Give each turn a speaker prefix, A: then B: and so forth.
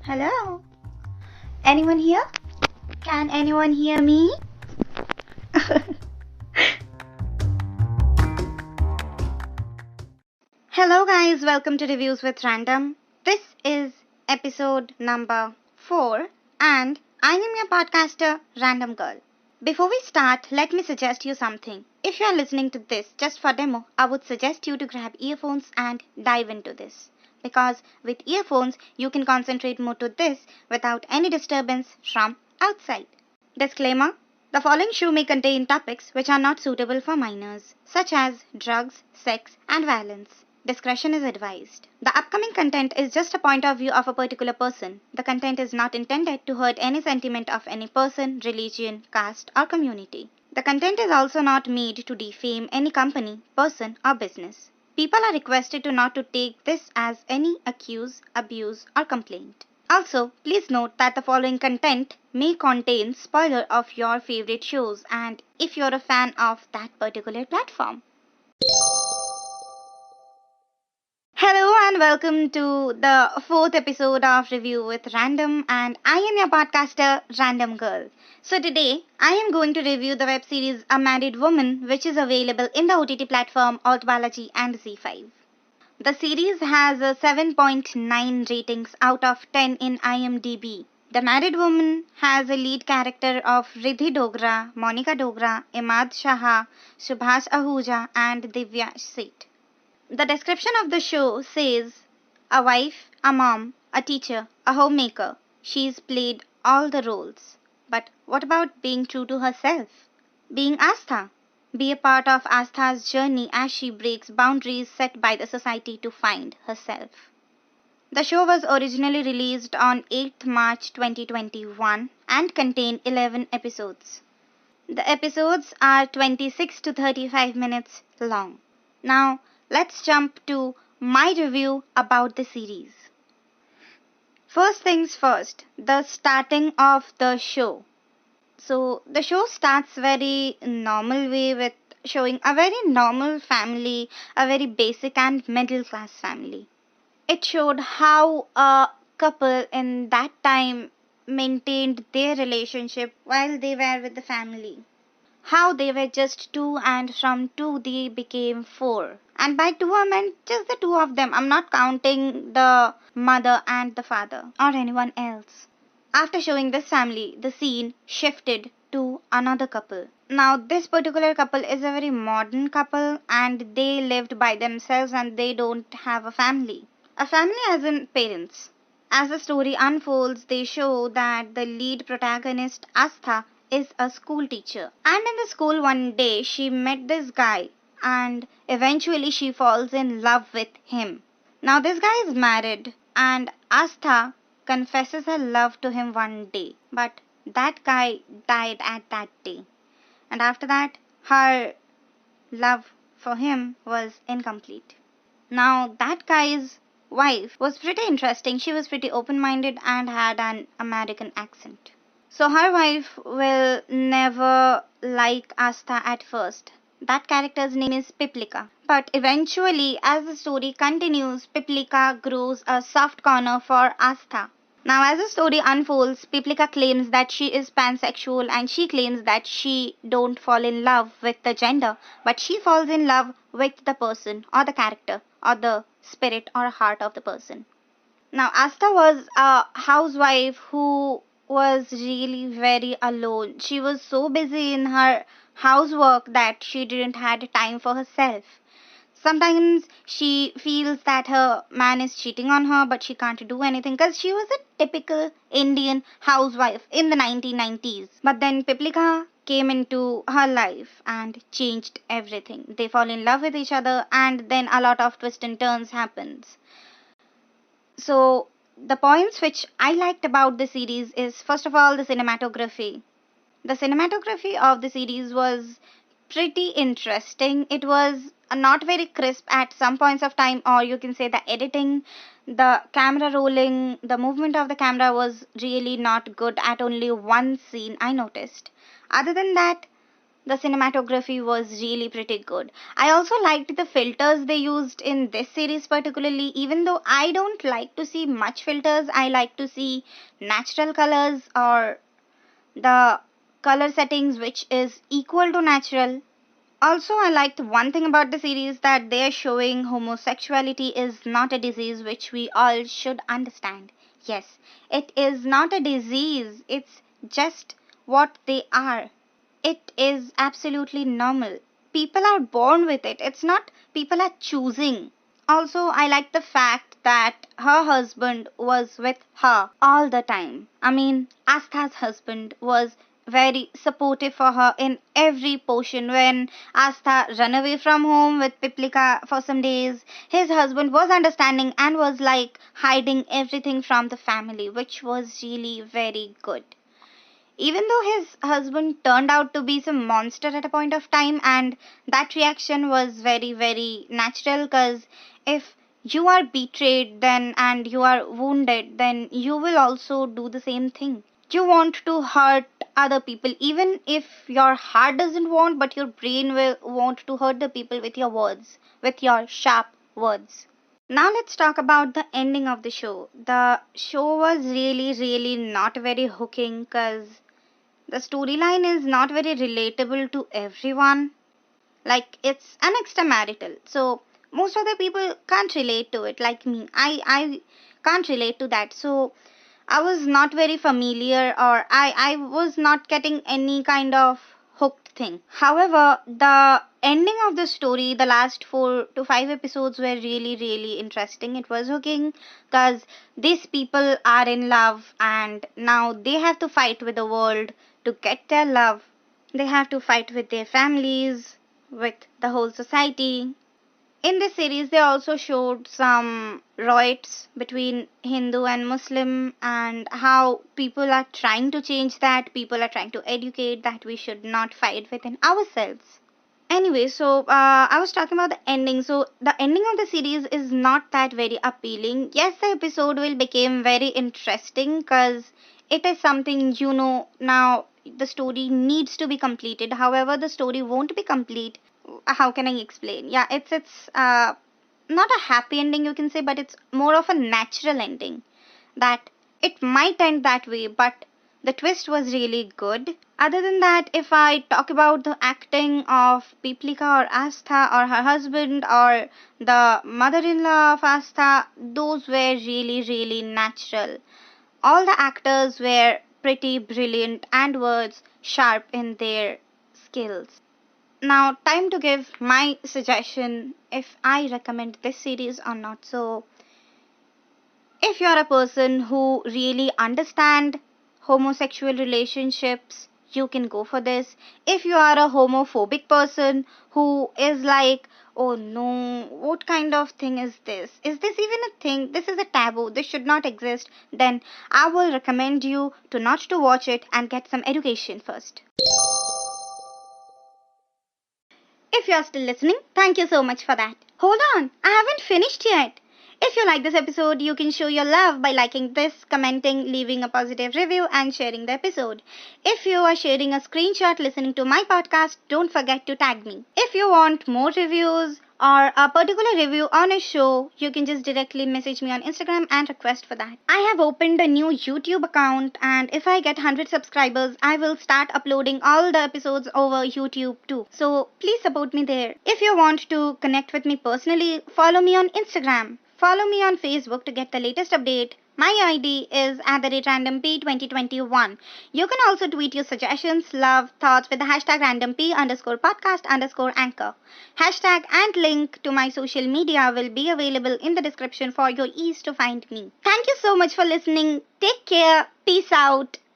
A: Hello? Anyone here? Can anyone hear me? Hello, guys. Welcome to Reviews with Random. This is episode number 4, and I am your podcaster, Random Girl. Before we start, let me suggest you something. If you are listening to this just for demo, I would suggest you to grab earphones and dive into this. Because with earphones, you can concentrate more to this without any disturbance from outside. Disclaimer: the following show may contain topics which are not suitable for minors, such as drugs, sex, and violence. Discretion is advised. The upcoming content is just a point of view of a particular person. The content is not intended to hurt any sentiment of any person, religion, caste, or community. The content is also not made to defame any company, person, or business. People are requested to not to take this as any accuse, abuse, or complaint. Also, please note that the following content may contain spoiler of your favorite shows and if you're a fan of that particular platform. Hello and welcome to the 4th episode of Review with Random, and I am your podcaster, Random Girl. So today, I am going to review the web series A Married Woman, which is available in the OTT platform Altbalaji and ZEE5. The series has a 7.9 ratings out of 10 in IMDb. The Married Woman has a lead character of Riddhi Dogra, Monica Dogra, Imad Shaha, Subhash Ahuja, and Divya Seth. The description of the show says, a wife, a mom, a teacher, a homemaker. She's played all the roles. But what about being true to herself? Being Astha. Be a part of Astha's journey as she breaks boundaries set by the society to find herself. The show was originally released on 8th March 2021 and contained 11 episodes. The episodes are 26 to 35 minutes long. Now, let's jump to my review about the series. First things first, the starting of the show. So the show starts very normal way with showing a very normal family, a very basic and middle class family. It showed how a couple in that time maintained their relationship while they were with the family. How they were just two and from two they became four. And by two I meant just the two of them. I'm not counting the mother and the father or anyone else. After showing this family, the scene shifted to another couple. Now this particular couple is a very modern couple and they lived by themselves and they don't have a family. A family as in parents. As the story unfolds, they show that the lead protagonist, Astha, is a school teacher. And in the school one day, she met this guy and eventually she falls in love with him. Now this guy is married and Astha confesses her love to him one day. But that guy died at that day. And after that, her love for him was incomplete. Now that guy's wife was pretty interesting. She was pretty open-minded and had an American accent. So her wife will never like Astha at first. That character's name is Piplika. But eventually, as the story continues, Piplika grows a soft corner for Astha. Now as the story unfolds, Piplika claims that she is pansexual and she claims that she don't fall in love with the gender, but she falls in love with the person or the character or the spirit or heart of the person. Now Astha was a housewife who was really very alone. She was so busy in her housework that she didn't had time for herself. Sometimes she feels that her man is cheating on her, but she can't do anything because she was a typical Indian housewife in the 1990s. But then Piplika came into her life and changed everything. They fall in love with each other and then a lot of twists and turns happens. So the points which I liked about the series is, first of all, the cinematography. The cinematography of the series was pretty interesting. It was not very crisp at some points of time, or you can say the editing, the camera rolling, the movement of the camera was really not good at only one scene I noticed. Other than that, The cinematography was really pretty good. I also liked the filters they used in this series particularly. Even though I don't like to see much filters, I like to see natural colors or the color settings which is equal to natural. Also, I liked one thing about the series that they are showing homosexuality is not a disease which we all should understand. Yes, it is not a disease, it's just what they are. It is absolutely normal. People are born with it. It's not people are choosing. Also, I like the fact that her husband was with her all the time. I mean, Astha's husband was very supportive for her in every portion. When Astha ran away from home with Piplika for some days, his husband was understanding and was like hiding everything from the family, which was really very good. Even though his husband turned out to be some monster at a point of time, and that reaction was very, very natural, because if you are betrayed then and you are wounded, then you will also do the same thing. You want to hurt other people, even if your heart doesn't want, but your brain will want to hurt the people with your words, with your sharp words. Now let's talk about the ending of the show. The show was really, really not very hooking, because the storyline is not very relatable to everyone. Like, it's an extramarital. So most of the people can't relate to it, like me. I can't relate to that. So I was not very familiar, or I was not getting any kind of hooked thing. However, the ending of the story, the last 4 to 5 episodes were really, really interesting. It was hooking, because these people are in love and now they have to fight with the world to get their love. They have to fight with their families, with the whole society. In this series, they also showed some riots between Hindu and Muslim, and how people are trying to change that. People are trying to educate that we should not fight within ourselves. Anyway, so I was talking about the ending. So the ending of the series is not that very appealing. Yes, the episode will become very interesting, because it is something, now the story needs to be completed. However, the story won't be complete. How can I explain? Yeah, it's not a happy ending, you can say, but it's more of a natural ending, that it might end that way, but the twist was really good. Other than that, if I talk about the acting of Piplika or Astha or her husband or the mother-in-law of Astha, those were really, really natural. All the actors were pretty brilliant and was sharp in their skills. Now, time to give my suggestion if I recommend this series or not. So, if you're a person who really understand homosexual relationships, you can go for this. If you are a homophobic person who is like, oh no, what kind of thing is this? Is this even a thing? This is a taboo. This should not exist. Then I will recommend you to not to watch it and get some education first. If you are still listening, thank you so much for that. Hold on, I haven't finished yet. If you like this episode, you can show your love by liking this, commenting, leaving a positive review, and sharing the episode. If you are sharing a screenshot listening to my podcast, don't forget to tag me. If you want more reviews or a particular review on a show, you can just directly message me on Instagram and request for that. I have opened a new YouTube account, and if I get 100 subscribers, I will start uploading all the episodes over YouTube too. So please support me there. If you want to connect with me personally, follow me on Instagram. Follow me on Facebook to get the latest update. My ID is @randomp2021. You can also tweet your suggestions, love, thoughts with the hashtag randomp_podcast_anchor. Hashtag and link to my social media will be available in the description for your ease to find me. Thank you so much for listening. Take care. Peace out.